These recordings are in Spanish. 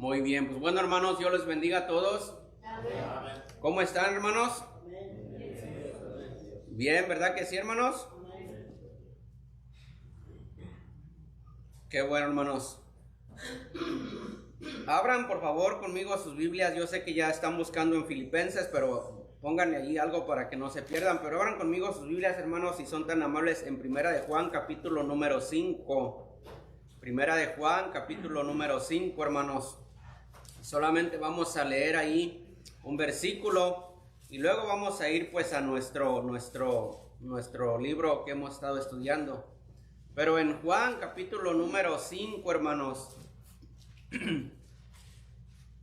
Muy bien, pues bueno, hermanos, Dios les bendiga a todos. Amén. ¿Cómo están, hermanos? Bien, ¿verdad que sí, hermanos? Qué bueno, hermanos. Abran, por favor, conmigo sus Biblias. Yo sé que ya están buscando en Filipenses, pero pónganle ahí algo para que no se pierdan. Pero abran conmigo sus Biblias, hermanos, si son tan amables, en Primera de Juan, capítulo número 5. Primera de Juan, capítulo número 5, hermanos. Solamente vamos a leer ahí un versículo y luego vamos a ir pues a nuestro libro que hemos estado estudiando. Pero en Juan capítulo número 5, hermanos,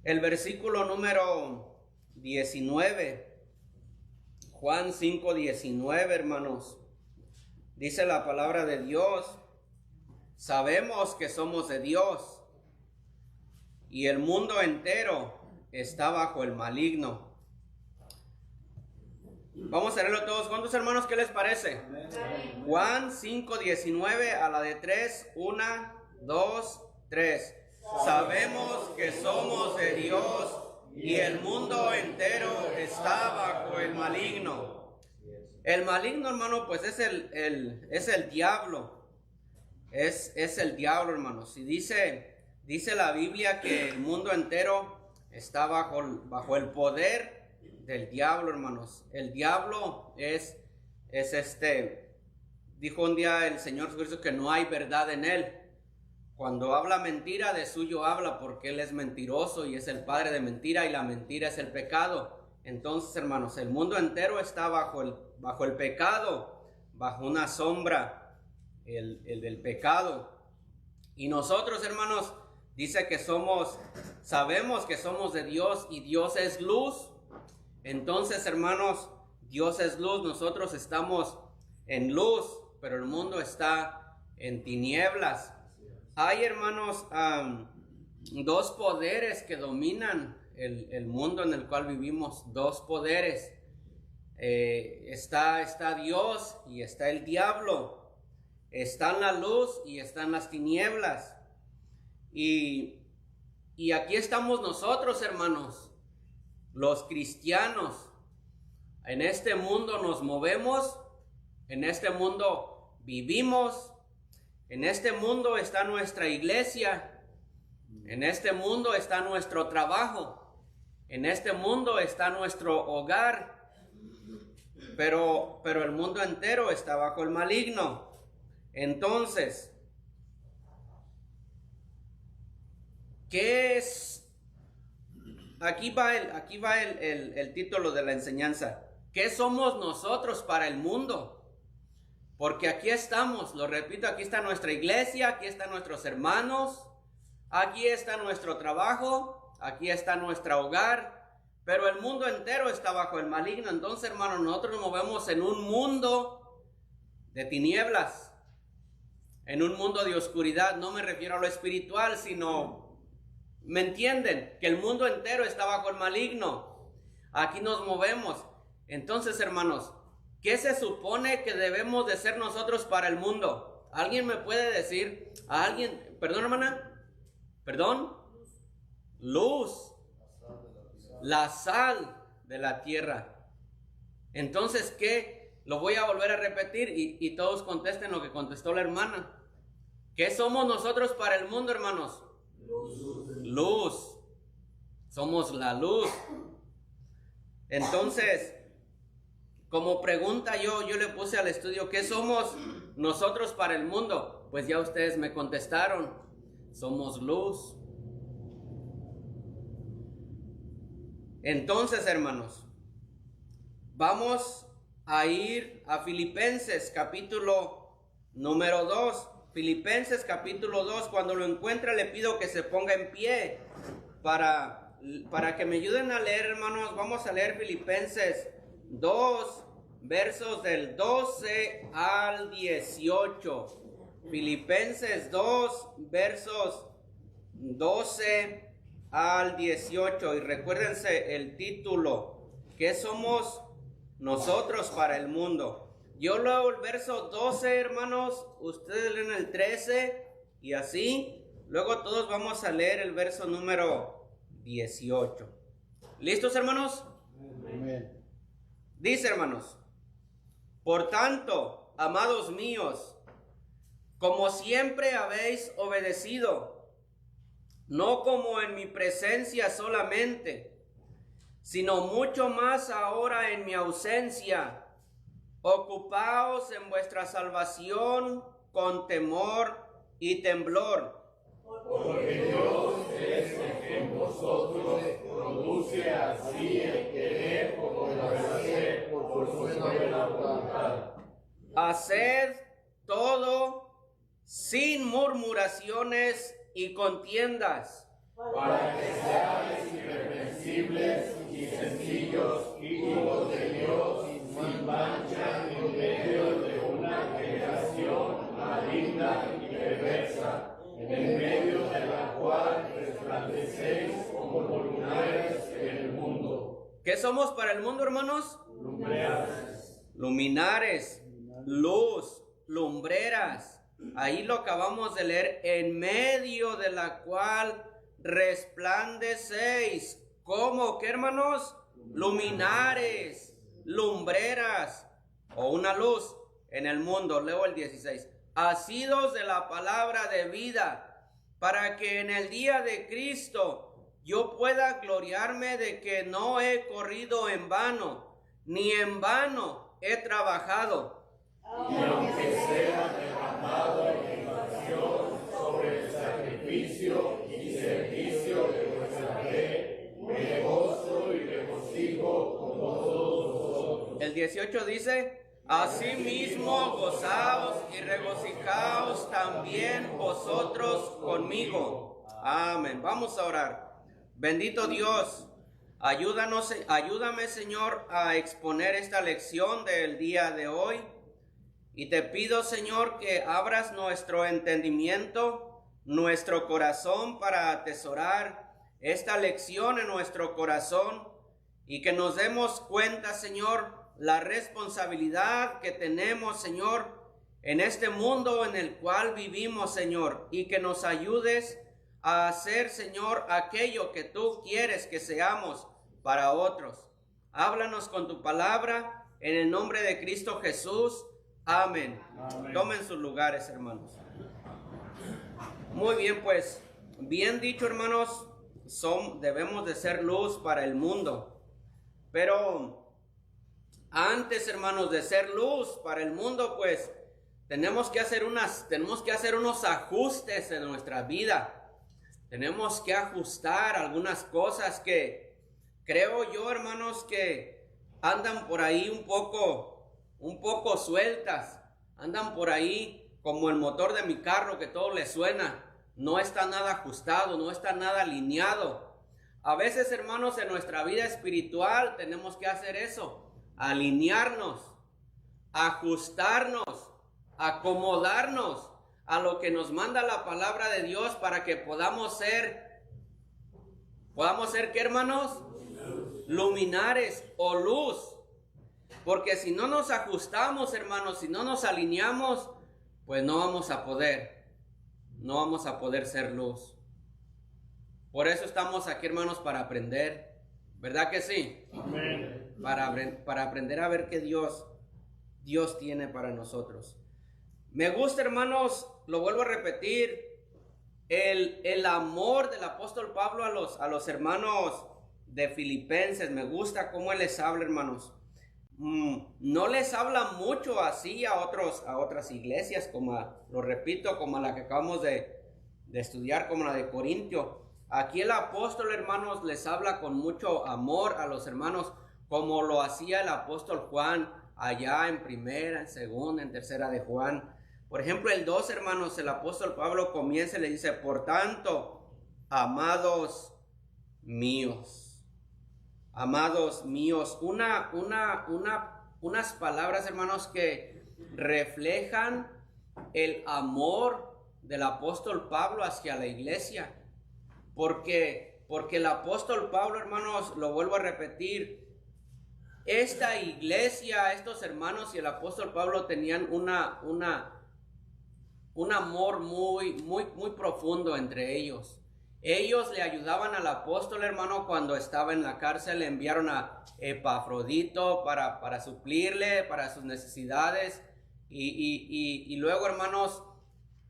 el versículo número 19, Juan 5:19, hermanos, dice la palabra de Dios: sabemos que somos de Dios y el mundo entero está bajo el maligno. Vamos a leerlo todos juntos, hermanos, ¿qué les parece? Amén. Juan 5:19, a la de 3, 1, 2, 3. Sabemos que somos de Dios y el mundo entero está bajo el maligno. El maligno, hermano, pues es el diablo. Es el diablo, hermanos. Y dice la Biblia que el mundo entero está bajo el poder del diablo, hermanos. El diablo es dijo un día el Señor Jesucristo que no hay verdad en él. Cuando habla mentira, de suyo habla, porque él es mentiroso y es el padre de mentira, y la mentira es el pecado. Entonces, hermanos, el mundo entero está bajo el pecado, bajo una sombra, el del pecado. Y nosotros, hermanos, dice que sabemos que somos de Dios y Dios es luz. Entonces, hermanos, Dios es luz, nosotros estamos en luz, pero el mundo está en tinieblas. Hay, hermanos, dos poderes que dominan el mundo en el cual vivimos, dos poderes. Está Dios y está el diablo. Está la luz y están las tinieblas. Y aquí estamos nosotros, hermanos, los cristianos. En este mundo nos movemos, en este mundo vivimos, en este mundo está nuestra iglesia, en este mundo está nuestro trabajo, en este mundo está nuestro hogar, pero el mundo entero está bajo el maligno. Entonces, ¿qué es? Aquí va el título de la enseñanza. ¿Qué somos nosotros para el mundo? Porque aquí estamos, lo repito, aquí está nuestra iglesia, aquí están nuestros hermanos, aquí está nuestro trabajo, aquí está nuestro hogar, pero el mundo entero está bajo el maligno. Entonces, hermanos, nosotros nos movemos en un mundo de tinieblas, en un mundo de oscuridad. No me refiero a lo espiritual, sino, ¿me entienden? Que el mundo entero está bajo el maligno. Aquí nos movemos. Entonces, hermanos, ¿qué se supone que debemos de ser nosotros para el mundo? ¿Alguien me puede decir? ¿A alguien? ¿Perdón, hermana? ¿Perdón? Luz. La sal de la tierra. Entonces, ¿qué? Lo voy a volver a repetir y todos contesten lo que contestó la hermana. ¿Qué somos nosotros para el mundo, hermanos? Luz. Somos la luz. Entonces, como pregunta yo le puse al estudio, ¿qué somos nosotros para el mundo? Pues ya ustedes me contestaron, somos luz. Entonces, hermanos, vamos a ir a Filipenses capítulo número 2. Filipenses capítulo 2, cuando lo encuentre le pido que se ponga en pie para que me ayuden a leer, hermanos. Vamos a leer Filipenses 2, versos del 12 al 18. Filipenses 2, versos 12 al 18. Y recuérdense el título, ¿qué somos nosotros para el mundo? Yo leo el verso 12, hermanos, ustedes leen el 13 y así. Luego todos vamos a leer el verso número 18. ¿Listos, hermanos? Amén. Dice, hermanos: por tanto, amados míos, como siempre habéis obedecido, no como en mi presencia solamente, sino mucho más ahora en mi ausencia, ocupaos en vuestra salvación con temor y temblor. Porque Dios es el que en vosotros produce así el querer como el hacer por su buena voluntad. Haced todo sin murmuraciones y contiendas, Para que seáis irreprensibles y sencillos, hijos de Dios, sin mancha en medio de una generación maligna y perversa, en medio de la cual resplandecéis como luminares en el mundo. ¿qué somos para el mundo, hermanos? Luminares. Luminares, luz, lumbreras. Ahí lo acabamos de leer, en medio de la cual resplandecéis. ¿Cómo? ¿Qué, hermanos? Luminares, lumbreras o una luz en el mundo. Leo el 16. Asidos de la palabra de vida, para que en el día de Cristo yo pueda gloriarme de que no he corrido en vano, ni en vano he trabajado. Y aunque sea derramado en libación sobre el sacrificio y servicio de vuestra fe, me gozo y regocijo con todos vosotros. El 18 dice: asimismo gozaos y regocijaos también vosotros conmigo. Amén. Vamos a orar. Bendito Dios, ayúdame, Señor, a exponer esta lección del día de hoy. Y te pido, Señor, que abras nuestro entendimiento, nuestro corazón, para atesorar esta lección en nuestro corazón, y que nos demos cuenta, Señor, la responsabilidad que tenemos, Señor, en este mundo en el cual vivimos, Señor, y que nos ayudes a hacer, Señor, aquello que tú quieres que seamos para otros. Háblanos con tu palabra, en el nombre de Cristo Jesús. Amén. Amén. Tomen sus lugares, hermanos. Muy bien, pues, bien dicho, hermanos, debemos de ser luz para el mundo. Pero antes, hermanos, de ser luz para el mundo, pues, tenemos que hacer unos ajustes en nuestra vida. Tenemos que ajustar algunas cosas que creo yo, hermanos, que andan por ahí un poco sueltas, andan por ahí como el motor de mi carro, que todo le suena, no está nada ajustado, no está nada alineado. A veces, hermanos, en nuestra vida espiritual tenemos que hacer eso, alinearnos, ajustarnos, acomodarnos a lo que nos manda la palabra de Dios, para que podamos ser, ¿qué, hermanos? Luminares o luz. Porque si no nos ajustamos, hermanos, si no nos alineamos, pues no vamos a poder ser luz. Por eso estamos aquí, hermanos, para aprender, ¿verdad que sí? Amén. Para aprender a ver qué Dios tiene para nosotros. Me gusta, hermanos, lo vuelvo a repetir, el amor del apóstol Pablo a los hermanos de Filipenses. Me gusta cómo él les habla, hermanos. No les habla mucho así a otras iglesias, lo repito, como la que acabamos de estudiar, como la de Corintio. Aquí el apóstol, hermanos, les habla con mucho amor a los hermanos, como lo hacía el apóstol Juan allá en primera, en segunda, en tercera de Juan. Por ejemplo, el 2, hermanos, el apóstol Pablo comienza y le dice: por tanto, amados míos, unas palabras, hermanos, que reflejan el amor del apóstol Pablo hacia la iglesia. Porque el apóstol Pablo, hermanos, lo vuelvo a repetir, esta iglesia, estos hermanos y el apóstol Pablo tenían un amor muy profundo entre ellos. Ellos le ayudaban al apóstol, hermano, cuando estaba en la cárcel. Le enviaron a Epafrodito para suplirle, para sus necesidades. Y luego, hermanos,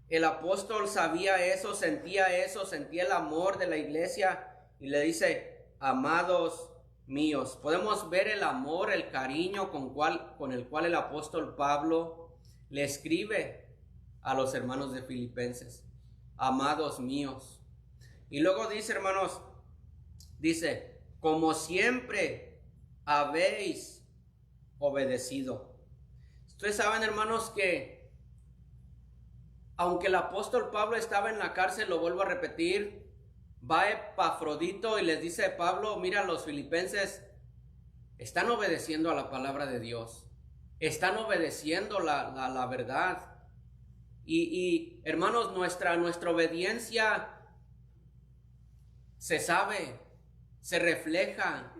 el apóstol sabía eso, sentía el amor de la iglesia. Y le dice, amados míos. Podemos ver el amor, el cariño con el cual el apóstol Pablo le escribe a los hermanos de Filipenses. Amados míos. Y luego dice, hermanos, dice, como siempre habéis obedecido. Ustedes saben, hermanos, que aunque el apóstol Pablo estaba en la cárcel, lo vuelvo a repetir, va Epafrodito y les dice a Pablo, mira, los filipenses están obedeciendo a la palabra de Dios, están obedeciendo la verdad. Y hermanos, nuestra obediencia se sabe, se refleja.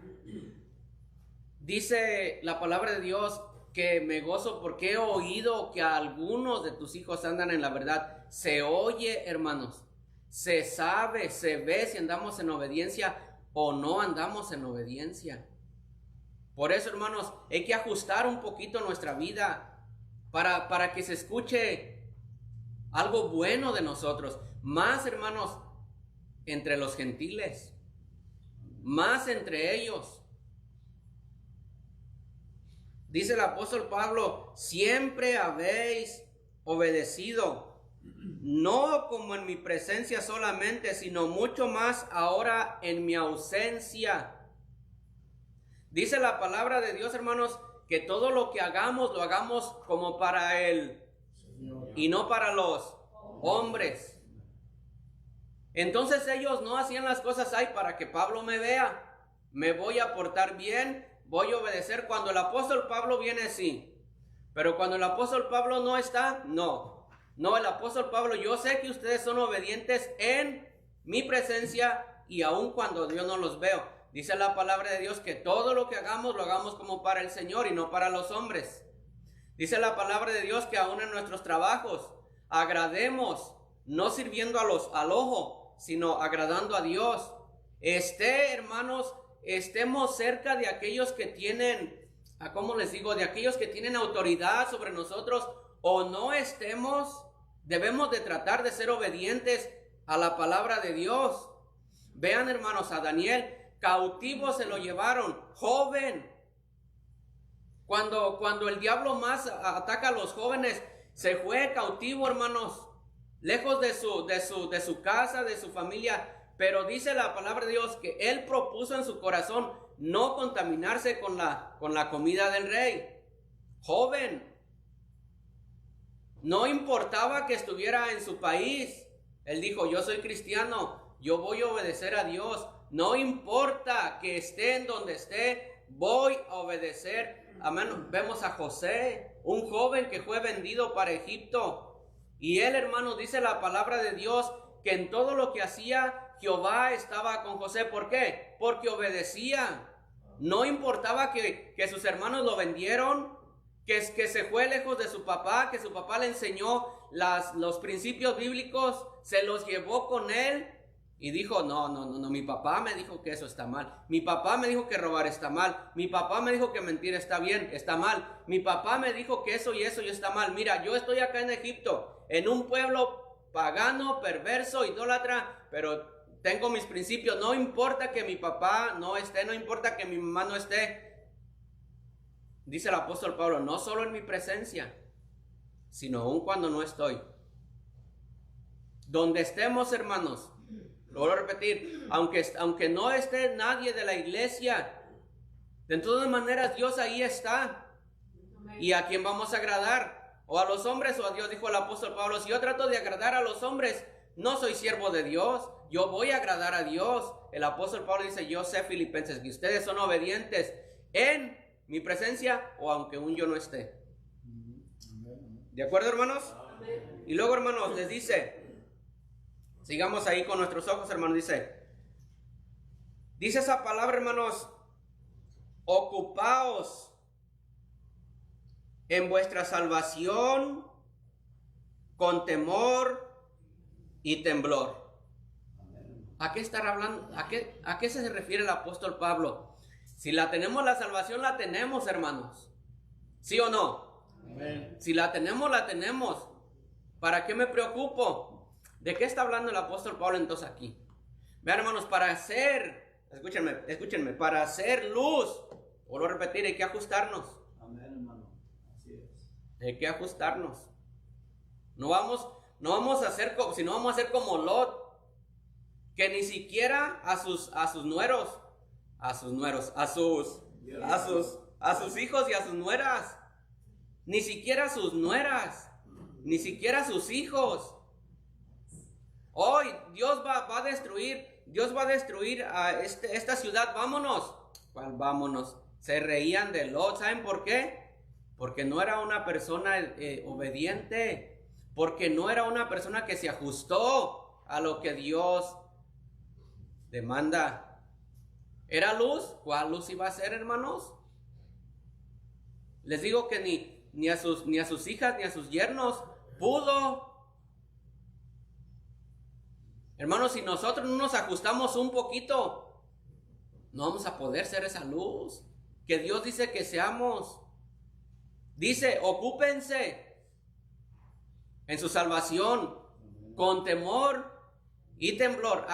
Dice la palabra de Dios que me gozo porque he oído que algunos de tus hijos andan en la verdad. Se oye, hermanos, se sabe, se ve si andamos en obediencia o no andamos en obediencia. Por eso, hermanos, hay que ajustar un poquito nuestra vida para que se escuche algo bueno de nosotros. Más, hermanos, entre los gentiles, más entre ellos. Dice el apóstol Pablo, siempre habéis obedecido, no como en mi presencia solamente, sino mucho más ahora en mi ausencia. Dice la palabra de Dios, hermanos, que todo lo que hagamos, lo hagamos como para Él y no para los hombres. Entonces ellos no hacían las cosas ahí para que Pablo me vea. Me voy a portar bien, voy a obedecer. Cuando el apóstol Pablo viene, sí. Pero cuando el apóstol Pablo no está, no. No, el apóstol Pablo, yo sé que ustedes son obedientes en mi presencia y aun cuando yo no los veo. Dice la palabra de Dios que todo lo que hagamos, lo hagamos como para el Señor y no para los hombres. Dice la palabra de Dios que aún en nuestros trabajos agrademos, no sirviendo al ojo, sino agradando a Dios. Hermanos, estemos cerca de aquellos que tienen, ¿cómo les digo? De aquellos que tienen autoridad sobre nosotros, o no estemos, debemos de tratar de ser obedientes a la palabra de Dios. Vean, hermanos, a Daniel, cautivo se lo llevaron, joven. Cuando el diablo más ataca a los jóvenes, se fue cautivo, hermanos, lejos de su casa, de su familia. Pero dice la palabra de Dios que él propuso en su corazón no contaminarse con la comida del rey. Joven, no importaba que estuviera en su país. Él dijo, yo soy cristiano, yo voy a obedecer a Dios. No importa que esté en donde esté, voy a obedecer. Amén. Vemos a José, un joven que fue vendido para Egipto. Y él, hermanos, dice la palabra de Dios que en todo lo que hacía, Jehová estaba con José. ¿Por qué? Porque obedecía. No importaba que sus hermanos lo vendieron, que se fue lejos de su papá, que su papá le enseñó los principios bíblicos, se los llevó con él. Y dijo, no, mi papá me dijo que eso está mal. Mi papá me dijo que robar está mal. Mi papá me dijo que mentir está bien, está mal. Mi papá me dijo que eso y está mal. Mira, yo estoy acá en Egipto, en un pueblo pagano, perverso, idólatra, pero tengo mis principios. No importa que mi papá no esté, no importa que mi mamá no esté. Dice el apóstol Pablo, no solo en mi presencia, sino aún cuando no estoy. Donde estemos, hermanos, lo voy a repetir, aunque no esté nadie de la iglesia, de todas maneras Dios ahí está. ¿Y a quién vamos a agradar? ¿O a los hombres o a Dios? Dijo el apóstol Pablo, si yo trato de agradar a los hombres, no soy siervo de Dios, yo voy a agradar a Dios. El apóstol Pablo dice, yo sé, Filipenses, que ustedes son obedientes en mi presencia o aunque aún yo no esté. ¿De acuerdo, hermanos? Y luego, hermanos, les dice, sigamos ahí con nuestros ojos, hermanos. Dice esa palabra, hermanos, ocupaos en vuestra salvación con temor y temblor. ¿A qué estar hablando? ¿A qué se refiere el apóstol Pablo? Si la tenemos la salvación, la tenemos, hermanos. ¿Sí o no? Amén. Si la tenemos, la tenemos. ¿Para qué me preocupo? ¿De qué está hablando el apóstol Pablo entonces aquí? Vean, hermanos, para hacer, escúchenme, para hacer luz, vuelvo a repetir, hay que ajustarnos. Amén, hermano. Así es. Hay que ajustarnos. No vamos a hacer como, si no vamos a hacer como Lot, que ni siquiera a sus nueros, a sus hijos y a sus nueras, ni siquiera a sus nueras, ni siquiera a sus hijos. Hoy Dios va a destruir a esta ciudad, vámonos. ¿Cuál vámonos? Se reían de Lot, ¿saben por qué? Porque no era una persona obediente, porque no era una persona que se ajustó a lo que Dios demanda. ¿Era luz? ¿Cuál luz iba a ser, hermanos? Les digo que ni a sus hijas ni a sus yernos pudo. Hermanos, si nosotros no nos ajustamos un poquito, no vamos a poder ser esa luz que Dios dice que seamos. Dice, ocúpense en su salvación con temor y temblor.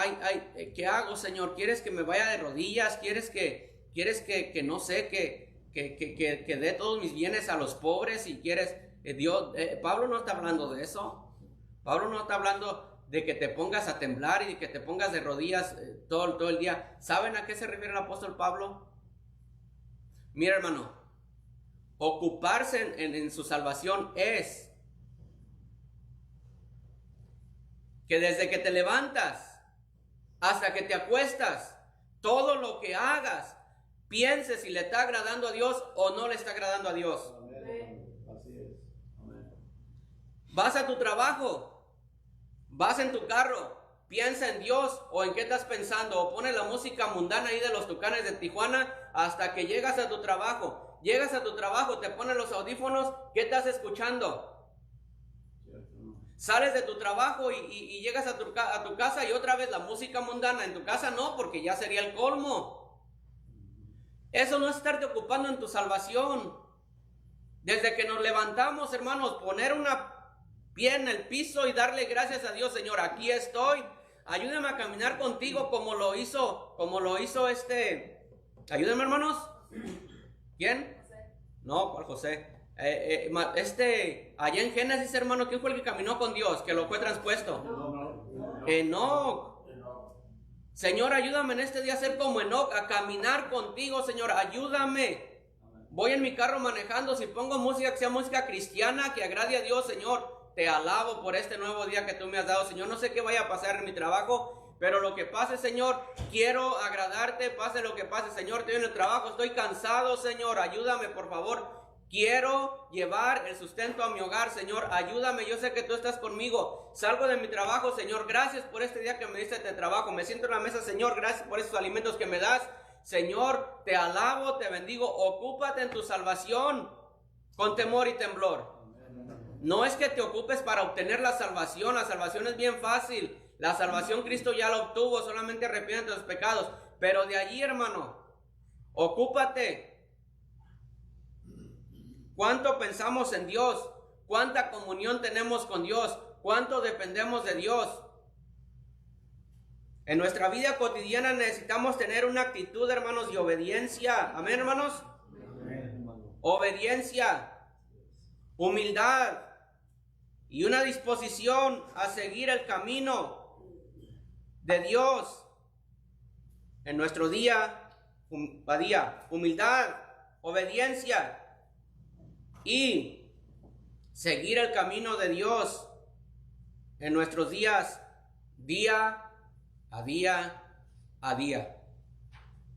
¿Qué hago, Señor? ¿Quieres que me vaya de rodillas? ¿Quieres que no sé, que dé todos mis bienes a los pobres? Si quieres, Dios, Pablo no está hablando de eso. Pablo no está hablando de que te pongas a temblar y de que te pongas de rodillas todo el día. ¿Saben a qué se refiere el apóstol Pablo? Mira, hermano, ocuparse en su salvación es que desde que te levantas hasta que te acuestas, todo lo que hagas, pienses si le está agradando a Dios o no le está agradando a Dios. Amén. Así es. Amén. Vas a tu trabajo, vas en tu carro, piensa en Dios o en qué estás pensando, o pone la música mundana ahí de los Tucanes de Tijuana hasta que llegas a tu trabajo. Llegas a tu trabajo, te pones los audífonos, ¿qué estás escuchando? Sales de tu trabajo y llegas a tu casa y otra vez la música mundana. En tu casa no, porque ya sería el colmo. Eso no es estarte ocupando en tu salvación. Desde que nos levantamos, hermanos, poner una pie en el piso y darle gracias a Dios. Señor, aquí estoy. Ayúdame a caminar contigo como lo hizo ayúdenme, hermanos. ¿Quién? No, ¿cuál José? Allá en Génesis, hermano, ¿quién fue el que caminó con Dios? Que lo fue transpuesto. Enoc. Señor, ayúdame en este día a ser como Enoc, a caminar contigo, Señor, ayúdame. Voy en mi carro manejando, si pongo música que sea música cristiana, que agrade a Dios, Señor, te alabo por este nuevo día que tú me has dado, Señor. No sé qué vaya a pasar en mi trabajo, pero lo que pase, Señor, quiero agradarte, pase lo que pase, Señor. Estoy en el trabajo, estoy cansado, Señor, ayúdame, por favor. Quiero llevar el sustento a mi hogar, Señor, ayúdame, yo sé que tú estás conmigo. Salgo de mi trabajo, Señor, gracias por este día que me diste de trabajo. Me siento en la mesa, Señor, gracias por esos alimentos que me das. Señor, te alabo, te bendigo, ocúpate en tu salvación con temor y temblor. No es que te ocupes para obtener la salvación es bien fácil. La salvación Cristo ya la obtuvo, solamente arrepiéntete de los pecados. Pero de allí, hermano, ocúpate. ¿Cuánto pensamos en Dios? ¿Cuánta comunión tenemos con Dios? ¿Cuánto dependemos de Dios? En nuestra vida cotidiana necesitamos tener una actitud, hermanos, de obediencia. Amén, hermanos. Amén. Obediencia, humildad y una disposición a seguir el camino de Dios en nuestro día a día. Humildad, obediencia y seguir el camino de Dios en nuestros días, día a día.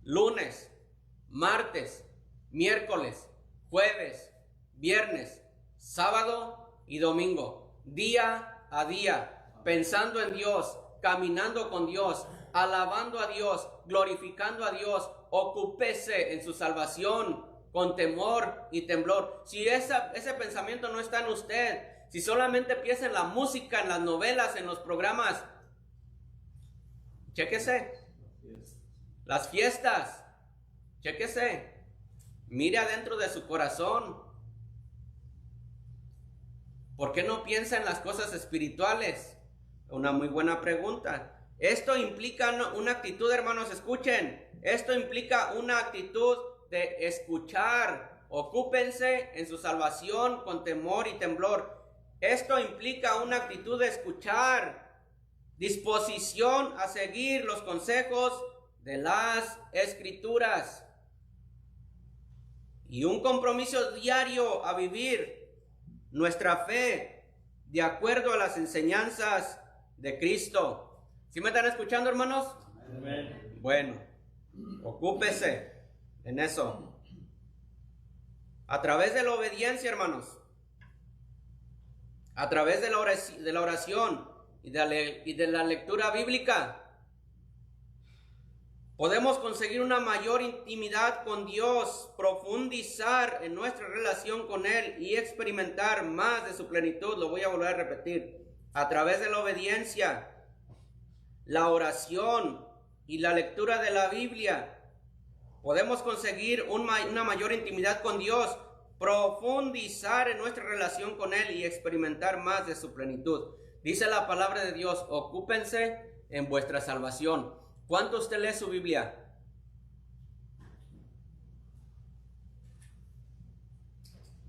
Lunes, martes, miércoles, jueves, viernes, sábado y domingo. Día a día, pensando en Dios, caminando con Dios, alabando a Dios, glorificando a Dios. Ocúpese en su salvación con temor y temblor. Si ese pensamiento no está en usted, si solamente piensa en la música, en las novelas, en los programas, Chéquese. Las fiestas. Chéquese. Mire adentro de su corazón. ¿Por qué no piensa en las cosas espirituales? Una muy buena pregunta. Esto implica una actitud, hermanos, escuchen. Esto implica una actitud de escuchar. Ocúpense en su salvación con temor y temblor. Esto implica una actitud de escuchar. Disposición a seguir los consejos de las Escrituras. Y un compromiso diario a vivir nuestra fe de acuerdo a las enseñanzas de Cristo. ¿Sí me están escuchando, hermanos? Amén. Bueno, ocúpese en eso. A través de la obediencia, hermanos. A través de la oración y de la lectura bíblica. Podemos conseguir una mayor intimidad con Dios, profundizar en nuestra relación con Él y experimentar más de su plenitud. Lo voy a volver a repetir. A través de la obediencia, la oración y la lectura de la Biblia, podemos conseguir una mayor intimidad con Dios, profundizar en nuestra relación con Él y experimentar más de su plenitud. Dice la palabra de Dios, ocúpense en vuestra salvación. ¿Cuánto usted lee su Biblia?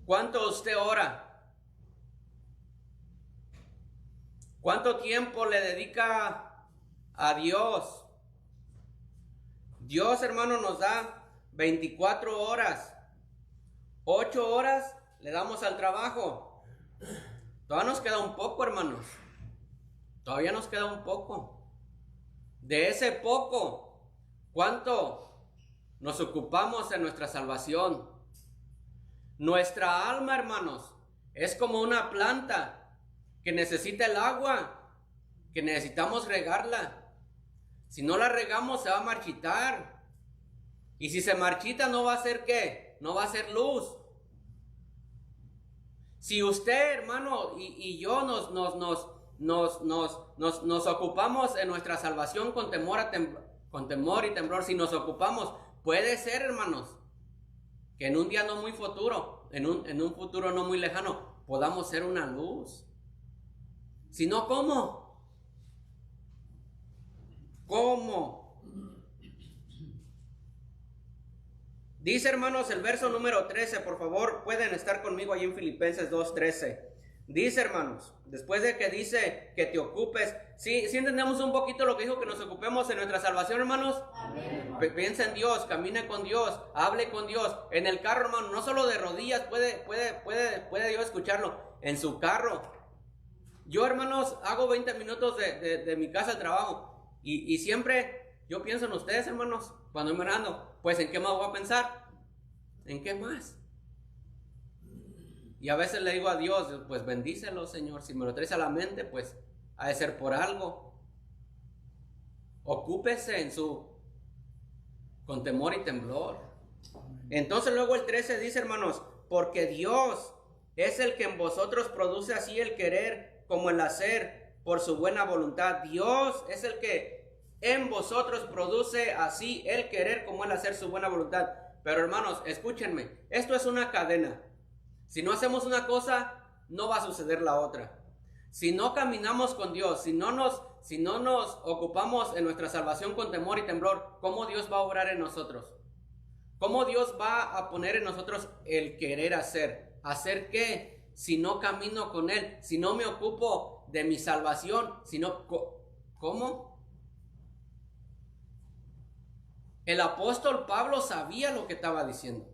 ¿Cuánto usted ora? ¿Cuánto tiempo le dedica a Dios? Dios, hermano, nos da 24 horas. 8 horas le damos al trabajo. Todavía nos queda un poco, hermanos. Todavía nos queda un poco. De ese poco, ¿cuánto nos ocupamos en nuestra salvación? Nuestra alma, hermanos, es como una planta que necesita el agua, que necesitamos regarla. Si no la regamos, se va a marchitar. Y si se marchita, ¿no va a ser qué? No va a ser luz. Si usted, hermano, y yo nos ocupamos en nuestra salvación con temor y temblor, si nos ocupamos, puede ser, hermanos, que en un día no muy futuro, en un futuro no muy lejano, podamos ser una luz. Si no, ¿cómo? ¿Cómo? Dice, hermanos, el verso número 13, por favor, pueden estar conmigo ahí en Filipenses 2:13. Dice, hermanos, después de que dice que te ocupes, ¿sí entendemos un poquito lo que dijo, que nos ocupemos en nuestra salvación, hermanos? Amén. Piensa en Dios, camine con Dios, hable con Dios. En el carro, hermano, no solo de rodillas, puede Dios escucharlo. En su carro. Yo, hermanos, hago 20 minutos de mi casa al trabajo. Y siempre yo pienso en ustedes, hermanos, cuando me ando. Pues, ¿en qué más voy a pensar? ¿En qué más? Y a veces le digo a Dios, pues bendícelo, Señor. Si me lo traes a la mente, pues ha de ser por algo. Ocúpese con temor y temblor. Entonces luego el 13 dice, hermanos, porque Dios es el que en vosotros produce así el querer como el hacer por su buena voluntad. Dios es el que en vosotros produce así el querer como el hacer su buena voluntad. Pero hermanos, escúchenme, esto es una cadena. Si no hacemos una cosa, no va a suceder la otra. Si no caminamos con Dios, si no nos ocupamos en nuestra salvación con temor y temblor, ¿cómo Dios va a obrar en nosotros? ¿Cómo Dios va a poner en nosotros el querer hacer? ¿Hacer qué? Si no camino con Él, si no me ocupo de mi salvación, si no... ¿Cómo? El apóstol Pablo sabía lo que estaba diciendo.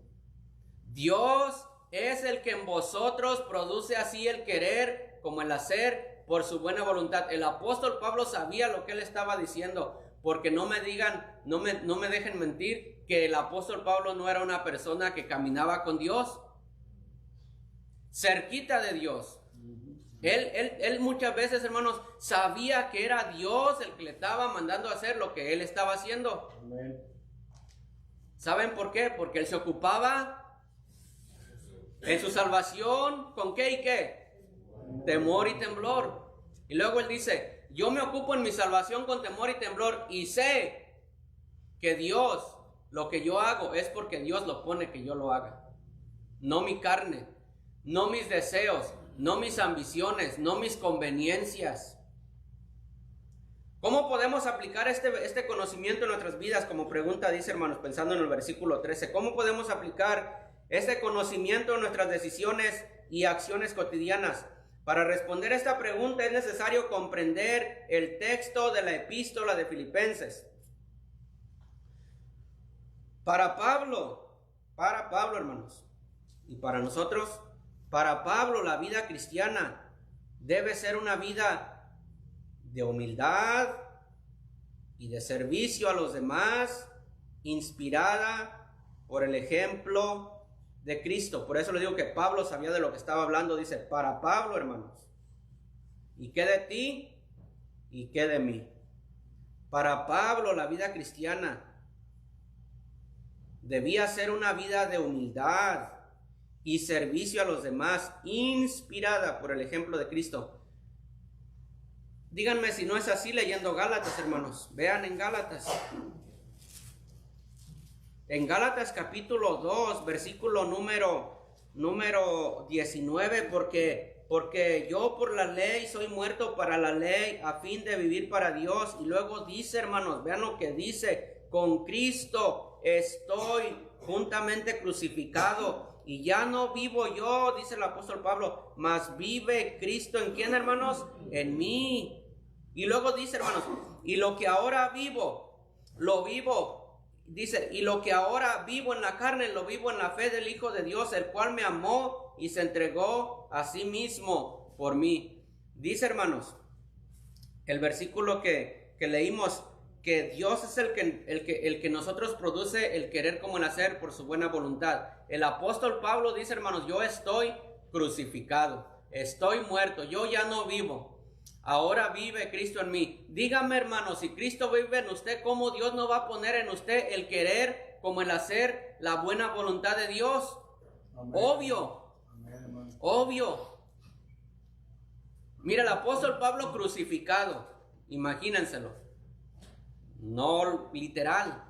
Dios es el que en vosotros produce así el querer como el hacer por su buena voluntad. El apóstol Pablo sabía lo que él estaba diciendo, porque no me digan, no me dejen mentir que el apóstol Pablo no era una persona que caminaba con Dios, cerquita de Dios. Él muchas veces, hermanos, sabía que era Dios el que le estaba mandando a hacer lo que él estaba haciendo. Amén. ¿Saben por qué? Porque él se ocupaba en su salvación, ¿con qué y qué? Temor y temblor. Y luego él dice, yo me ocupo en mi salvación con temor y temblor y sé que Dios, lo que yo hago es porque Dios lo pone que yo lo haga. No mi carne, no mis deseos, no mis ambiciones, no mis conveniencias. ¿Cómo podemos aplicar este conocimiento en nuestras vidas? Como pregunta dice, hermanos, pensando en el versículo 13. ¿Cómo podemos aplicar este conocimiento en nuestras decisiones y acciones cotidianas? Para responder esta pregunta es necesario comprender el texto de la epístola de Filipenses. Para Pablo, hermanos, y para nosotros, para Pablo la vida cristiana debe ser una vida de humildad y de servicio a los demás, inspirada por el ejemplo de Cristo. Por eso le digo que Pablo sabía de lo que estaba hablando. Dice, para Pablo, hermanos, ¿y qué de ti? ¿Y qué de mí? Para Pablo la vida cristiana debía ser una vida de humildad y servicio a los demás, inspirada por el ejemplo de Cristo. Díganme si no es así leyendo Gálatas, hermanos. Vean en Gálatas. En Gálatas capítulo 2, versículo número 19, porque yo por la ley soy muerto para la ley a fin de vivir para Dios. Y luego dice, hermanos, vean lo que dice, con Cristo estoy juntamente crucificado y ya no vivo yo, dice el apóstol Pablo, mas vive Cristo. ¿En quién, hermanos? En mí. Y luego dice, hermanos, y lo que ahora vivo, lo vivo, dice, y lo que ahora vivo en la carne, lo vivo en la fe del Hijo de Dios, el cual me amó y se entregó a sí mismo por mí. Dice, hermanos, el versículo que leímos, que Dios es el que nosotros produce el querer como el hacer por su buena voluntad. El apóstol Pablo dice, hermanos, yo estoy crucificado, estoy muerto, yo ya no vivo, ahora vive Cristo en mí. Dígame, hermanos, si Cristo vive en usted, ¿cómo Dios no va a poner en usted el querer como el hacer la buena voluntad de Dios? Amén. Obvio. Amén. Obvio. Mira, el apóstol Pablo crucificado, imagínenselo. No literal,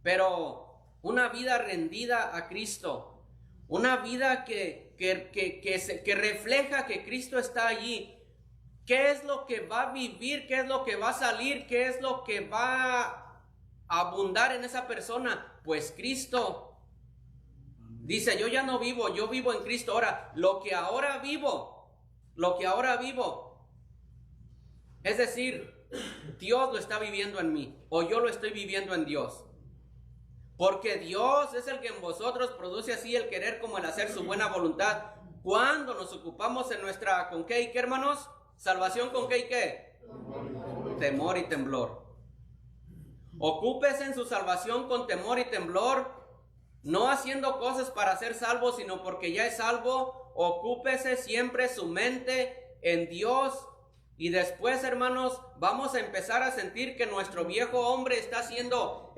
pero una vida rendida a Cristo, una vida que refleja que Cristo está allí. ¿Qué es lo que va a vivir? ¿Qué es lo que va a salir? ¿Qué es lo que va a abundar en esa persona? Pues Cristo. Dice, yo ya no vivo, yo vivo en Cristo. Ahora, lo que ahora vivo, es decir, Dios lo está viviendo en mí, o yo lo estoy viviendo en Dios. Porque Dios es el que en vosotros produce así el querer como el hacer su buena voluntad. Cuando nos ocupamos en nuestra, ¿con qué y qué, hermanos? Salvación, ¿con qué y qué? Temor y temblor. Ocúpese en su salvación con temor y temblor, no haciendo cosas para ser salvo, sino porque ya es salvo. Ocúpese siempre su mente en Dios. Y después, hermanos, vamos a empezar a sentir que nuestro viejo hombre está siendo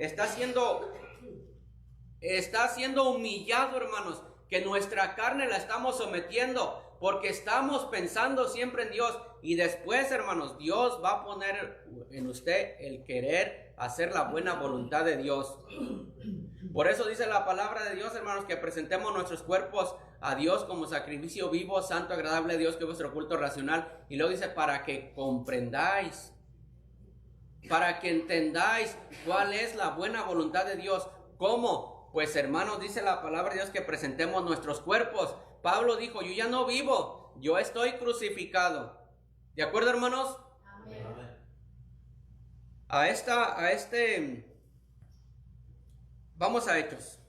humillado, hermanos, que nuestra carne la estamos sometiendo, porque estamos pensando siempre en Dios. Y después, hermanos, Dios va a poner en usted el querer hacer la buena voluntad de Dios. Por eso dice la palabra de Dios, hermanos, que presentemos nuestros cuerpos a Dios como sacrificio vivo, santo, agradable a Dios, que es vuestro culto racional. Y luego dice, para que comprendáis, para que entendáis cuál es la buena voluntad de Dios. ¿Cómo? Pues, hermanos, dice la palabra de Dios que presentemos nuestros cuerpos. Pablo dijo, yo ya no vivo, yo estoy crucificado. ¿De acuerdo, hermanos? Amén. Vamos a Hechos.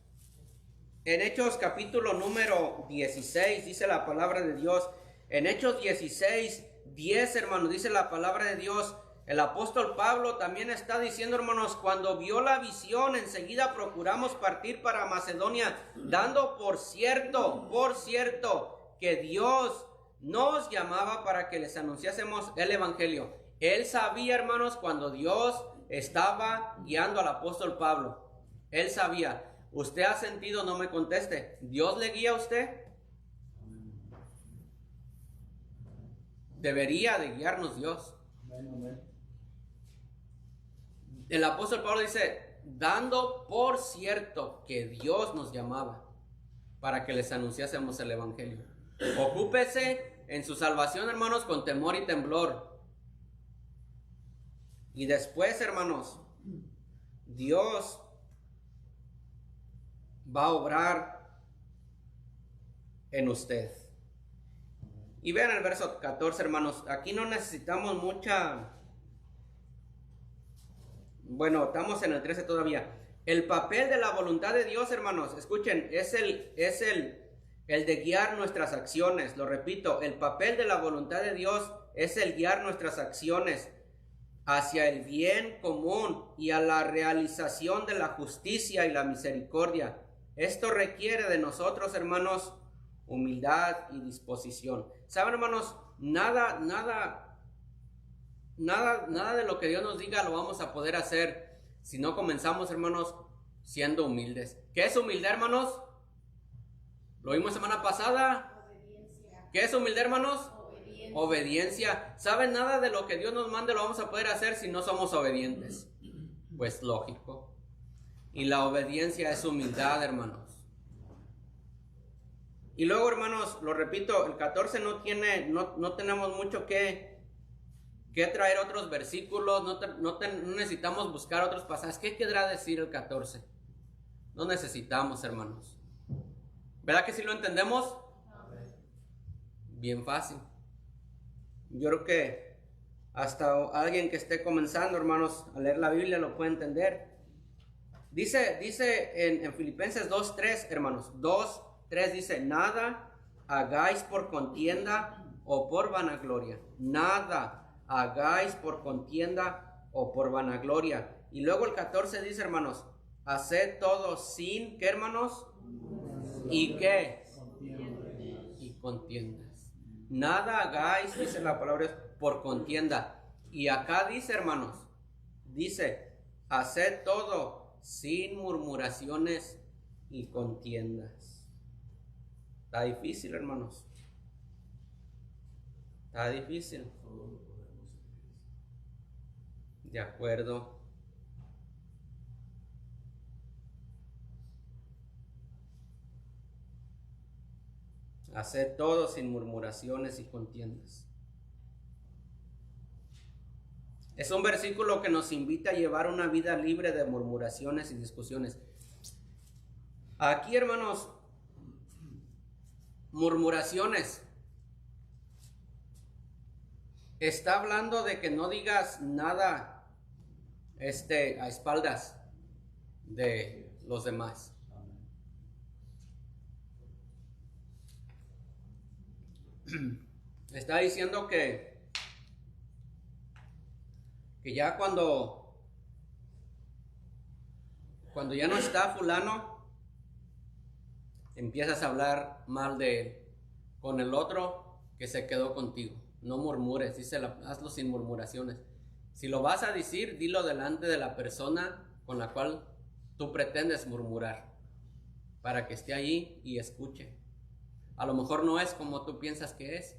En Hechos capítulo número 16 dice la palabra de Dios. En Hechos 16, 10, hermanos, dice la palabra de Dios. El apóstol Pablo también está diciendo, hermanos, cuando vio la visión, enseguida procuramos partir para Macedonia, dando por cierto, que Dios nos llamaba para que les anunciásemos el evangelio. Él sabía, hermanos, cuando Dios estaba guiando al apóstol Pablo. Él sabía. ¿Usted ha sentido? No me conteste. ¿Dios le guía a usted? Debería de guiarnos Dios. El apóstol Pablo dice, dando por cierto que Dios nos llamaba para que les anunciásemos el evangelio. Ocúpese en su salvación, hermanos, con temor y temblor. Y después, hermanos, Dios va a obrar en usted. Y vean el verso 14, hermanos. Aquí no necesitamos mucha... Bueno, estamos en el 13 todavía. El papel de la voluntad de Dios, hermanos, escuchen, es el de guiar nuestras acciones. Lo repito, el papel de la voluntad de Dios es el guiar nuestras acciones hacia el bien común y a la realización de la justicia y la misericordia. Esto requiere de nosotros, hermanos, humildad y disposición. ¿Saben, hermanos? Nada de lo que Dios nos diga lo vamos a poder hacer si no comenzamos, hermanos, siendo humildes. ¿Qué es humildad, hermanos? Lo vimos semana pasada. Obediencia. ¿Qué es humildad, hermanos? Obediencia. ¿Saben? Nada de lo que Dios nos mande lo vamos a poder hacer si no somos obedientes. Pues lógico. Y la obediencia es humildad, hermanos. Y luego, hermanos, lo repito, el 14 no tenemos mucho que traer otros versículos, no necesitamos buscar otros pasajes. ¿Qué querrá decir el 14? No necesitamos, hermanos. ¿Verdad que sí lo entendemos? Bien fácil. Yo creo que hasta alguien que esté comenzando, hermanos, a leer la Biblia lo puede entender. Dice en Filipenses 2:3, hermanos, 2:3 dice, nada hagáis por contienda o por vanagloria. Nada hagáis por contienda o por vanagloria. Y luego el 14 dice, hermanos, haced todo sin, ¿qué, hermanos? ¿Y qué? Y contiendas. Nada hagáis, dice la palabra, por contienda. Y acá dice, hermanos, dice, haced todo sin murmuraciones y contiendas. Está difícil, hermanos. Está difícil. De acuerdo. Haced todo sin murmuraciones y contiendas. Es un versículo que nos invita a llevar una vida libre de murmuraciones y discusiones. Aquí, hermanos, murmuraciones. Está hablando de que no digas nada a espaldas de los demás. Está diciendo que ya cuando ya no está fulano, empiezas a hablar mal de él con el otro que se quedó contigo. No murmures, dice, hazlo sin murmuraciones. Si lo vas a decir, dilo delante de la persona con la cual tú pretendes murmurar, para que esté allí y escuche. A lo mejor no es como tú piensas que es.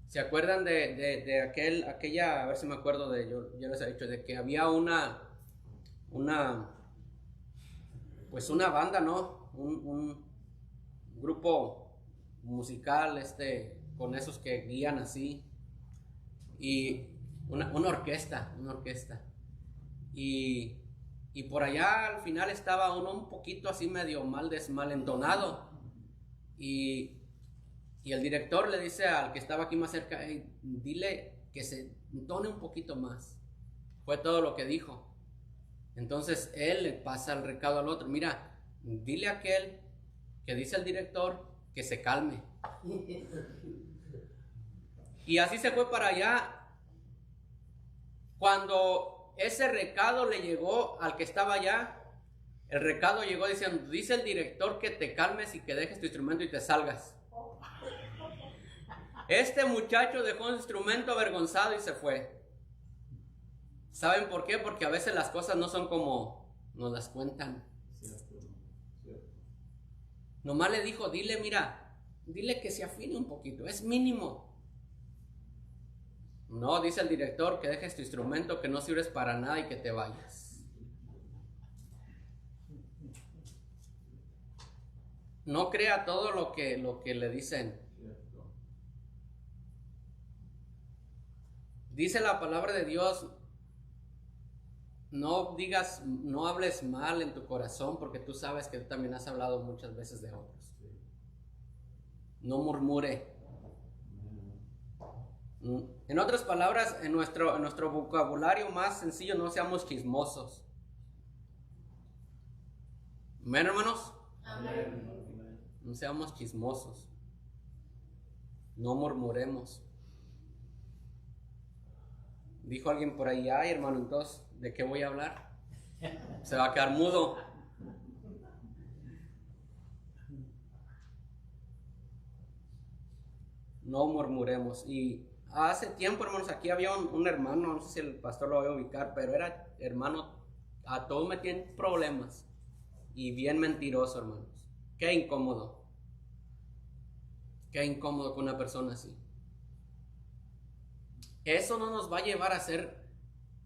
¿Se acuerdan de aquella, a ver si me acuerdo yo les he dicho, de que había una banda, ¿no? Un grupo musical, con esos que guían así, y una orquesta, y por allá al final estaba uno un poquito así medio mal entonado, y el director le dice al que estaba aquí más cerca, hey, dile que se entone un poquito más. Fue todo lo que dijo. Entonces él le pasa el recado al otro, mira, dile a aquel que dice el director que se calme. Y así se fue para allá. Cuando ese recado le llegó al que estaba allá, el recado llegó diciendo, dice el director que te calmes y que dejes tu instrumento y te salgas. Este muchacho dejó su instrumento avergonzado y se fue. ¿Saben por qué? Porque a veces las cosas no son como nos las cuentan. Nomás le dijo, dile, mira, dile que se afine un poquito, es mínimo. No, dice el director que dejes tu instrumento, que no sirves para nada y que te vayas. No crea todo lo que le dicen. Dice la palabra de Dios, no digas, no hables mal en tu corazón, porque tú sabes que tú también has hablado muchas veces de otros. No murmure. En otras palabras, en nuestro vocabulario más sencillo, no seamos chismosos. ¿Amén, hermanos? Amén. No seamos chismosos. No murmuremos. Dijo alguien por ahí, ay hermano, entonces, ¿de qué voy a hablar? Se va a quedar mudo. No murmuremos. Y hace tiempo, hermanos, aquí había un hermano, no sé si el pastor lo va a ubicar, pero era hermano, a todos metían problemas. Y bien mentiroso, hermanos. Qué incómodo. Qué incómodo con una persona así. Eso no nos va a llevar a ser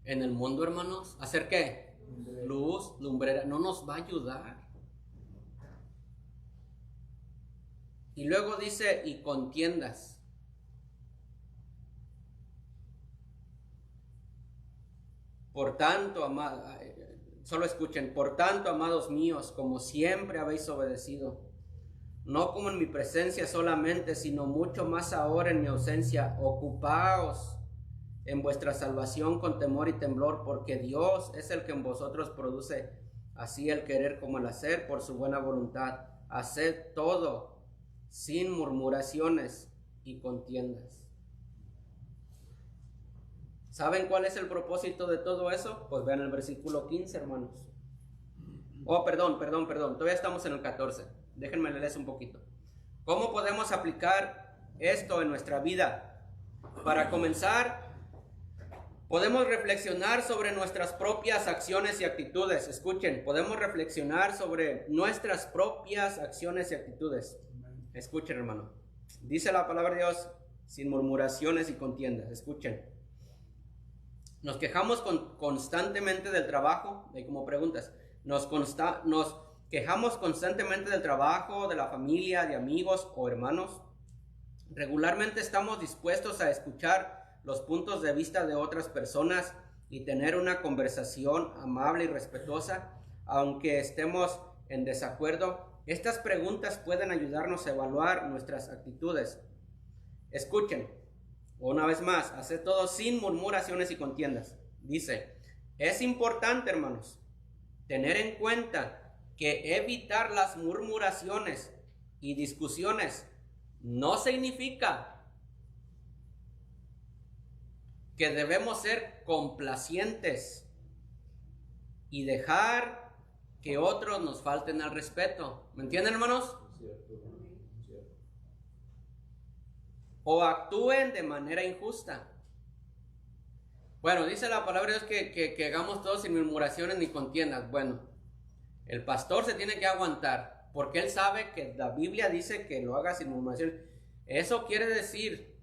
en el mundo, hermanos. ¿A hacer qué? Luz, lumbrera. No nos va a ayudar. Y luego dice, y contiendas. Por tanto, solo escuchen, por tanto, amados míos, como siempre habéis obedecido, no como en mi presencia solamente, sino mucho más ahora en mi ausencia, ocupaos en vuestra salvación con temor y temblor, porque Dios es el que en vosotros produce así el querer como el hacer por su buena voluntad. Haced todo sin murmuraciones y contiendas. ¿Saben cuál es el propósito de todo eso? Pues vean el versículo 15, hermanos. Oh, perdón. Todavía estamos en el 14. Déjenme leerles un poquito. ¿Cómo podemos aplicar esto en nuestra vida? Para comenzar, podemos reflexionar sobre nuestras propias acciones y actitudes. Escuchen, podemos reflexionar sobre nuestras propias acciones y actitudes. Escuchen, hermano. Dice la palabra de Dios, sin murmuraciones y contiendas. Escuchen. Nos quejamos constantemente del trabajo, de como preguntas. Nos quejamos constantemente del trabajo, de la familia, de amigos o hermanos. Regularmente estamos dispuestos a escuchar los puntos de vista de otras personas y tener una conversación amable y respetuosa, aunque estemos en desacuerdo. Estas preguntas pueden ayudarnos a evaluar nuestras actitudes. Escuchen, una vez más, haced todo sin murmuraciones y contiendas. Dice, es importante, hermanos, tener en cuenta que evitar las murmuraciones y discusiones no significa que debemos ser complacientes y dejar que otros nos falten al respeto. ¿Me entienden, hermanos? O actúen de manera injusta. Bueno, dice la palabra de Dios que hagamos todo sin murmuraciones ni contiendas. Bueno, el pastor se tiene que aguantar, porque él sabe que la Biblia dice que lo haga sin murmuraciones. Eso quiere decir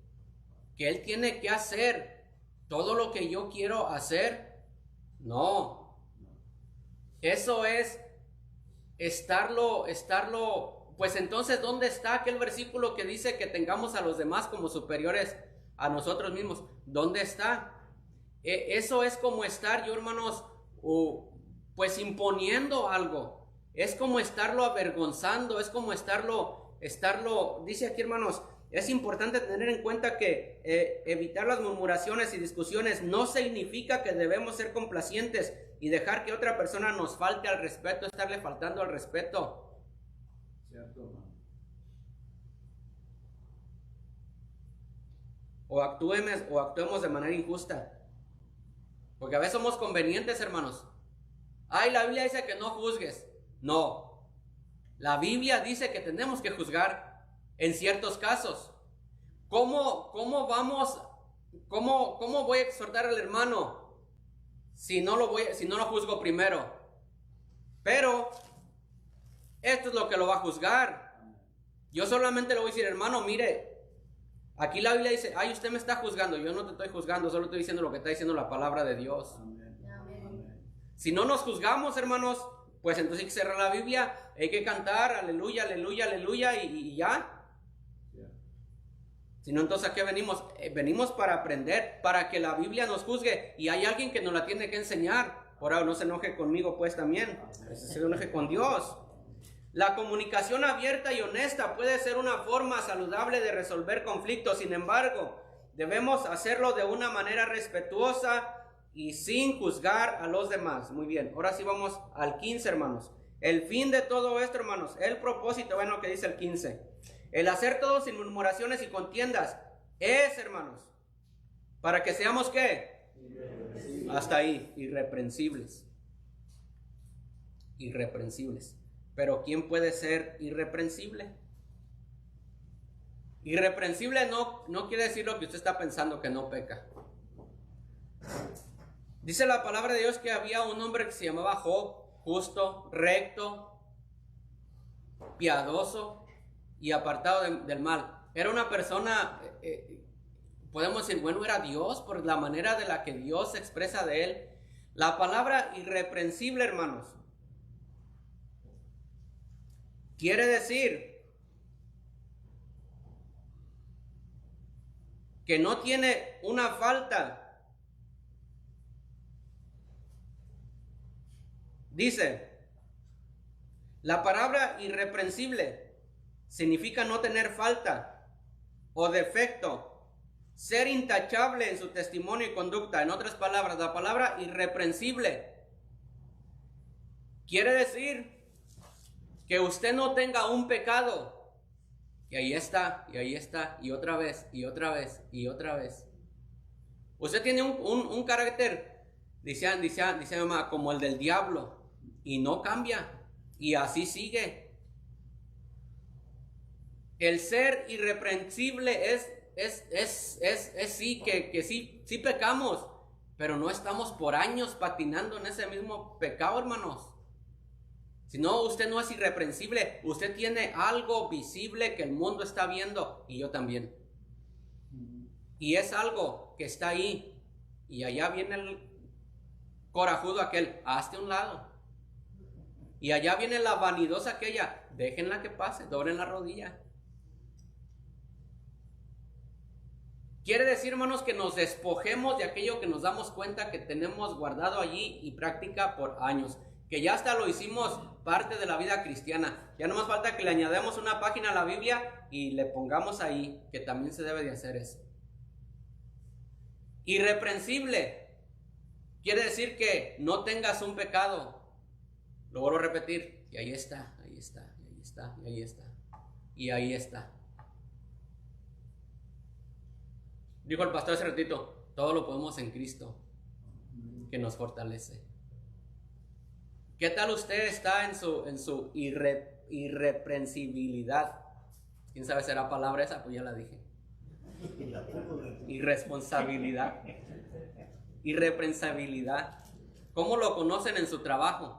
que él tiene que hacer todo lo que yo quiero hacer. No. Eso es estarlo. Pues entonces, ¿dónde está aquel versículo que dice que tengamos a los demás como superiores a nosotros mismos? ¿Dónde está? Eso es como estar, yo hermanos, pues imponiendo algo. Es como estarlo avergonzando, es como estarlo, dice aquí, hermanos, es importante tener en cuenta que evitar las murmuraciones y discusiones no significa que debemos ser complacientes y dejar que otra persona nos falte al respeto, estarle faltando al respeto. O actuemos de manera injusta. Porque a veces somos convenientes, hermanos. Ay, la Biblia dice que no juzgues. No. La Biblia dice que tenemos que juzgar en ciertos casos. ¿Cómo voy a exhortar al hermano si no lo juzgo primero? Pero esto es lo que lo va a juzgar. Yo solamente le voy a decir, hermano, mire, aquí la Biblia dice, ay, usted me está juzgando. Yo no te estoy juzgando, solo estoy diciendo lo que está diciendo la palabra de Dios. Si no nos juzgamos, hermanos, pues entonces hay que cerrar la Biblia, hay que cantar, aleluya, aleluya, aleluya, y ya. Si no, entonces ¿a qué venimos? Venimos para aprender, para que la Biblia nos juzgue, y hay alguien que nos la tiene que enseñar. Ahora no se enoje conmigo, pues también, se enoje con Dios. La comunicación abierta y honesta puede ser una forma saludable de resolver conflictos. Sin embargo, debemos hacerlo de una manera respetuosa y sin juzgar a los demás. Muy bien, ahora sí vamos al 15, hermanos. El fin de todo esto, hermanos, el propósito, bueno, que dice el 15. El hacer todo sin murmuraciones y contiendas es, hermanos, para que seamos, ¿qué? Hasta ahí, irreprensibles. Irreprensibles. Pero ¿quién puede ser irreprensible? Irreprensible no quiere decir lo que usted está pensando, que no peca. Dice la palabra de Dios que había un hombre que se llamaba Job, justo, recto, piadoso y apartado del mal. Era una persona, podemos decir, bueno, era Dios por la manera de la que Dios se expresa de él. La palabra irreprensible, hermanos, quiere decir que no tiene una falta. Dice, la palabra irreprensible significa no tener falta o defecto, ser intachable en su testimonio y conducta. En otras palabras, la palabra irreprensible quiere decir que usted no tenga un pecado, y ahí está, y otra vez, y otra vez, y otra vez. Usted tiene un carácter, dice mamá, como el del diablo, y no cambia, y así sigue. El ser irreprensible es sí, que sí pecamos, pero no estamos por años patinando en ese mismo pecado, hermanos. Si no, usted no es irreprensible, usted tiene algo visible que el mundo está viendo, y yo también. Y es algo que está ahí, y allá viene el corajudo aquel, hazte a un lado. Y allá viene la vanidosa aquella, déjenla que pase, doblen la rodilla. Quiere decir, hermanos, que nos despojemos de aquello que nos damos cuenta que tenemos guardado allí y práctica por años. Que ya hasta lo hicimos parte de la vida cristiana. Ya no más falta que le añadamos una página a la Biblia y le pongamos ahí, que también se debe de hacer eso. Irreprensible quiere decir que no tengas un pecado. Lo vuelvo a repetir, y ahí está, ahí está, ahí está, y ahí está, y ahí está. Dijo el pastor hace ratito, todo lo podemos en Cristo, que nos fortalece. ¿Qué tal usted está en su irreprensibilidad? ¿Quién sabe será palabra esa? Pues ya la dije. Irresponsabilidad. Irreprensibilidad. ¿Cómo lo conocen en su trabajo?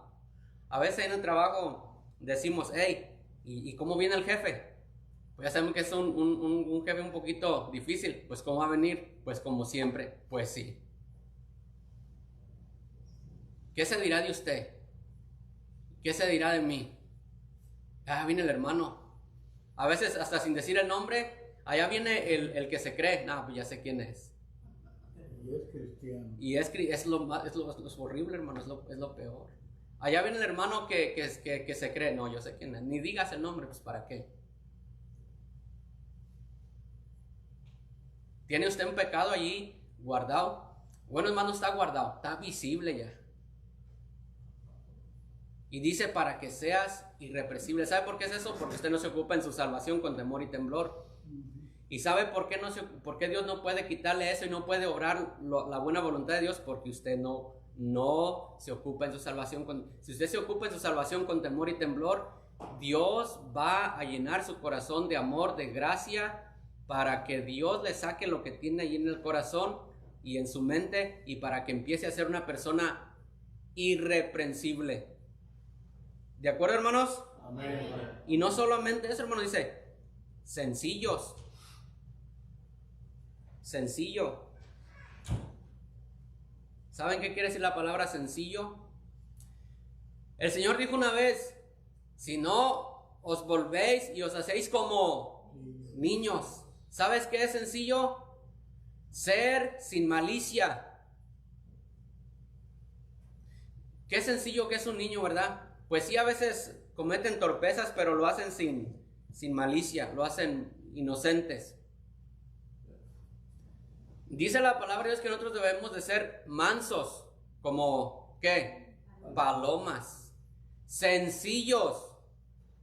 A veces en el trabajo decimos, hey, ¿y cómo viene el jefe? Pues ya sabemos que es un jefe un poquito difícil. Pues ¿cómo va a venir? Pues como siempre, pues sí. ¿Qué se dirá de usted? ¿Qué se dirá de mí? Ah, viene el hermano. A veces hasta sin decir el nombre, allá viene el que se cree. No, pues ya sé quién es. Y es cristiano. Y es lo horrible, hermano, es lo peor. Allá viene el hermano que se cree. No, yo sé quién es. Ni digas el nombre, pues ¿para qué? ¿Tiene usted un pecado allí guardado? Bueno, hermano, está guardado, está visible ya. Y dice para que seas irreprensible. ¿Sabe por qué es eso? Porque usted no se ocupa en su salvación con temor y temblor. ¿Y sabe por qué Dios no puede quitarle eso y no puede obrar la buena voluntad de Dios? Porque usted no se ocupa en su salvación. Si usted se ocupa en su salvación con temor y temblor, Dios va a llenar su corazón de amor, de gracia, para que Dios le saque lo que tiene ahí en el corazón y en su mente, y para que empiece a ser una persona irreprensible. ¿De acuerdo, hermanos? Amén. Y no solamente eso, hermano, dice, sencillos. Sencillo. ¿Saben qué quiere decir la palabra sencillo? El Señor dijo una vez, si no os volvéis y os hacéis como niños. ¿Sabes qué es sencillo? Ser sin malicia. Qué sencillo que es un niño, ¿verdad? Pues sí, a veces cometen torpezas, pero lo hacen sin malicia, lo hacen inocentes. Dice la palabra de Dios que nosotros debemos de ser mansos, como, ¿qué? Palomas. Sencillos.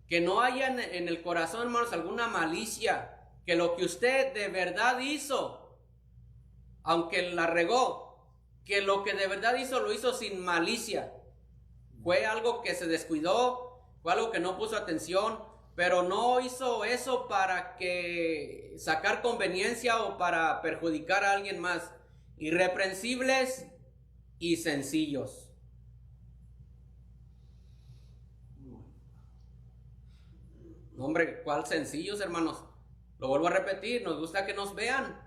Que no haya en el corazón, hermanos, alguna malicia. Que lo que usted de verdad hizo, aunque la regó, que lo que de verdad hizo, lo hizo sin malicia. Fue algo que se descuidó, fue algo que no puso atención, pero no hizo eso para que sacar conveniencia o para perjudicar a alguien más. Irreprensibles y sencillos. Hombre, ¿cuál sencillos, hermanos? Lo vuelvo a repetir, nos gusta que nos vean,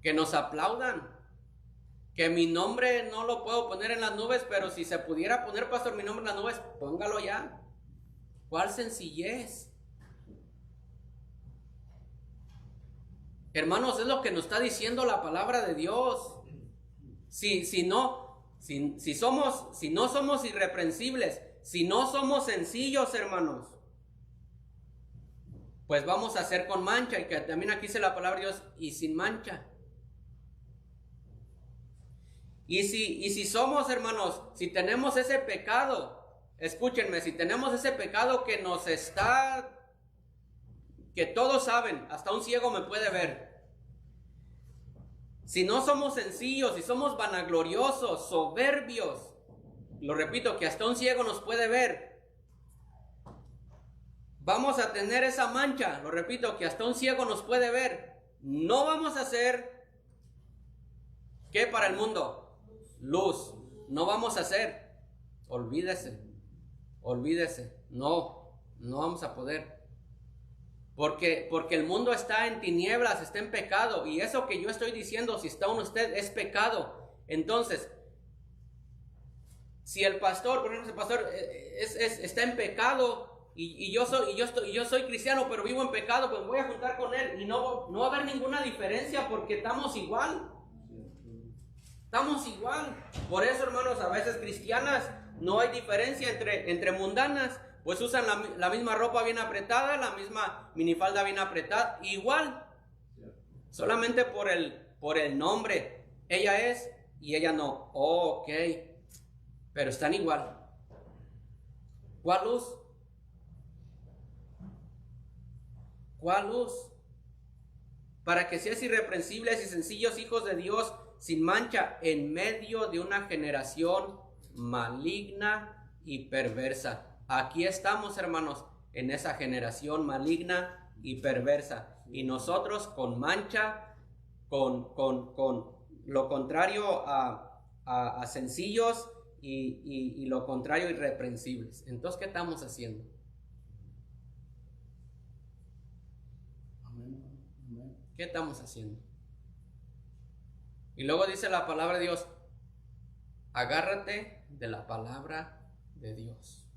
que nos aplaudan. Que mi nombre no lo puedo poner en las nubes, pero si se pudiera poner, pastor, mi nombre en las nubes, póngalo ya. ¿Cuál sencillez? Hermanos, es lo que nos está diciendo la palabra de Dios. Si no somos irreprensibles, si no somos sencillos, hermanos, pues vamos a ser con mancha, y que también aquí dice la palabra de Dios, y sin mancha. Y si somos, hermanos, si tenemos ese pecado, escúchenme, si tenemos ese pecado que nos está, que todos saben, hasta un ciego me puede ver. Si no somos sencillos, si somos vanagloriosos, soberbios, lo repito, que hasta un ciego nos puede ver, vamos a tener esa mancha, lo repito, que hasta un ciego nos puede ver. No vamos a ser, ¿qué para el mundo? Luz. No vamos a hacer. Olvídese. No vamos a poder. Porque el mundo está en tinieblas, está en pecado. Y eso que yo estoy diciendo, si está en usted, es pecado. Entonces, si el pastor, por ejemplo, el pastor está en pecado y yo soy cristiano, pero vivo en pecado, pues voy a juntar con él y no va a haber ninguna diferencia porque estamos igual. Estamos igual. Por eso, hermanos, a veces cristianas no hay diferencia entre mundanas, pues usan la misma ropa bien apretada, la misma minifalda bien apretada, igual. Solamente por el nombre. Ella es y ella no. Oh, ok. Pero están igual. ¿Cuál luz? ¿Cuál luz? Para que seas irreprensibles y sencillos hijos de Dios, sin mancha, en medio de una generación maligna y perversa. Aquí estamos, hermanos, en esa generación maligna y perversa. Y nosotros con mancha, con lo contrario a sencillos y lo contrario irreprensibles. Entonces, ¿qué estamos haciendo? ¿Qué estamos haciendo? Y luego dice la palabra de Dios, agárrate de la palabra de Dios.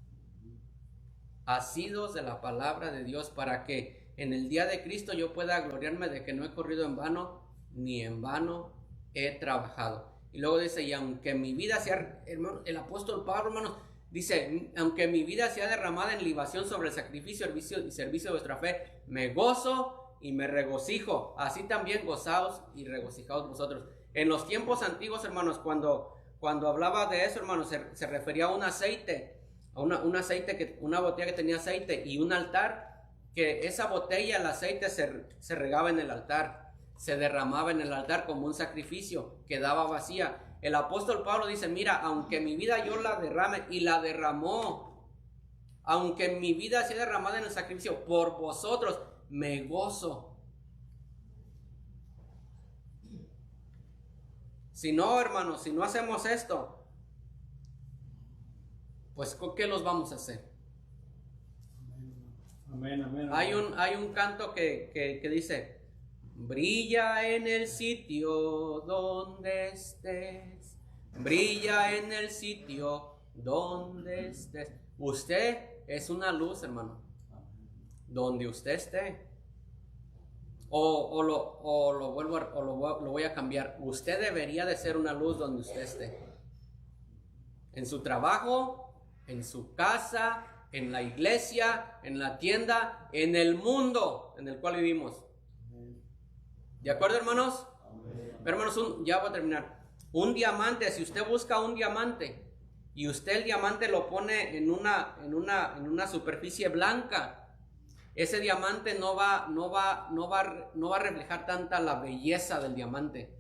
Asidos de la palabra de Dios para que en el día de Cristo yo pueda gloriarme de que no he corrido en vano, ni en vano he trabajado. Y luego dice, y aunque mi vida sea, hermano, el apóstol Pablo, hermanos, dice, aunque mi vida sea derramada en libación sobre el sacrificio y servicio de vuestra fe, me gozo y me regocijo. Así también gozaos y regocijaos vosotros. En los tiempos antiguos, hermanos, cuando hablaba de eso, hermanos, se refería a un aceite, una botella que tenía aceite y un altar, que esa botella, el aceite se regaba en el altar, se derramaba en el altar como un sacrificio, quedaba vacía. El apóstol Pablo dice, mira, aunque mi vida yo la derrame, y la derramó, aunque mi vida sea derramada en el sacrificio, por vosotros me gozo. Si no, hermanos, si no hacemos esto, pues ¿con qué los vamos a hacer? Amén, amén. Hay un canto que dice, brilla en el sitio donde estés, brilla en el sitio donde estés. Usted es una luz, hermano, donde usted esté. Lo voy a cambiar. Usted debería de ser una luz donde usted esté. En su trabajo, en su casa, en la iglesia, en la tienda, en el mundo en el cual vivimos. ¿De acuerdo, hermanos? Hermanos, ya voy a terminar. Un diamante, si usted busca un diamante y usted el diamante lo pone en una superficie blanca, ese diamante no va a reflejar tanta la belleza del diamante.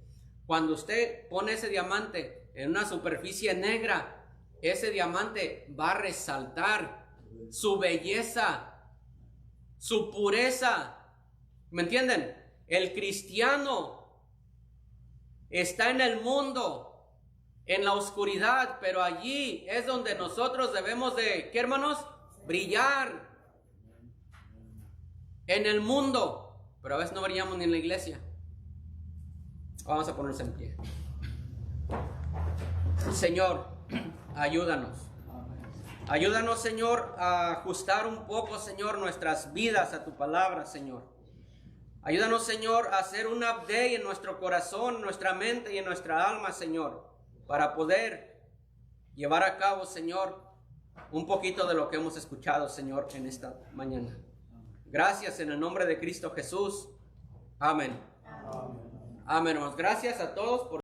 Cuando usted pone ese diamante en una superficie negra, ese diamante va a resaltar su belleza, su pureza. ¿Me entienden? El cristiano está en el mundo, en la oscuridad, pero allí es donde nosotros debemos de, ¿qué, hermanos? Brillar. En el mundo, pero a veces no brillamos ni en la iglesia. Vamos a ponernos en pie. Señor, ayúdanos. Ayúdanos, Señor, a ajustar un poco, Señor, nuestras vidas a tu palabra, Señor. Ayúdanos, Señor, a hacer un update en nuestro corazón, en nuestra mente y en nuestra alma, Señor, para poder llevar a cabo, Señor, un poquito de lo que hemos escuchado, Señor, en esta mañana. Gracias en el nombre de Cristo Jesús. Amén. Amén, hermanos. Gracias a todos por